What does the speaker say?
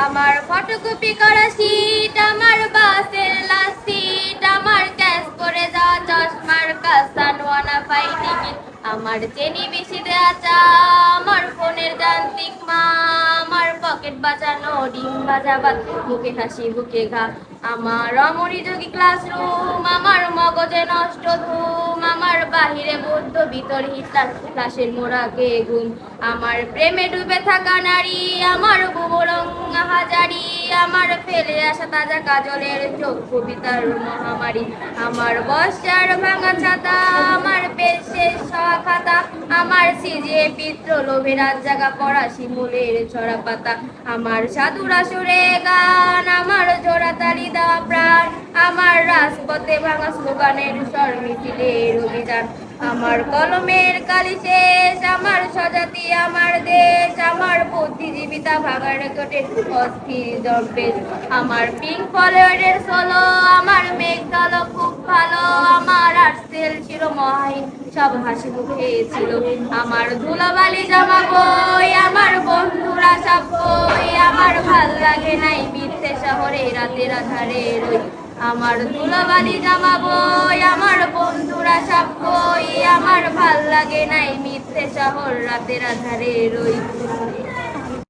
আমার ফটোকপি করা শীট, আমার বাসের লাস্ট সিট, আমার ক্যাশ করে যাওয়া চশমার কাসানওয়ানা পাই টিকিট, আমার চেনি বেশি দেয়া চা, আমার ফোনের যান্ত্রিক মা, আমার পকেট বাঁচানো ডিম ভাজা ভাত, মুখে হাসি বুকে ঘা, আমার অমনোযোগী ক্লাসরুম, আমার মগজে নষ্ট ধুম, আমার বাহিরে বৌদ্ধ ভিতর হিটলার, ক্লাসের মোড়াকে ঘুম, আমার প্রেমে ডুবে থাকা নারী, আমার বুবরং হাজারি, আমার ফেলে আসা তাজা কাজলের চোখ কবিতার মহামারী, আমার বর্ষার ভাঙা ছাতা, আমার পেট শেষ হওয়া খাতা, আমার সিজে পিত্র লোভে রাত জাগা পড়া শিমুলের ছড়া পাতা, আমার সাধুরা সুরে গান, আমার জোড়া তালি দেওয়া প্রাণ, আমার রাজপথে ভাঙা স্লোগানের স্বর মিছিলের অভিযান, আমার কলমের কালি শেষ, আমার স্বজাতি আমার দেশ, আমার বুদ্ধিজীবিতা ভাঙা রেকর্ডের অস্থির জম্পেশ, আমার পিঙ্ক ফলোয়ারের সোলো, আমার মেঘ দল খুব ভালো, আমার আর্টসেল ছিল মহাহীন, সব হাসি মুখে ছিল, আমার ধুলাবালি জামা বই, আমার বন্ধুরা সব বই, আমার ভাল লাগে নাই মিথ্যে শহরে রাতের আধারে রই, আমার ধুলাবালি জামা বই, আমার বন্ধুরা সব বই, আমার ভাল লাগে নাই মিথ্যে শহর রাতের আধারে রই।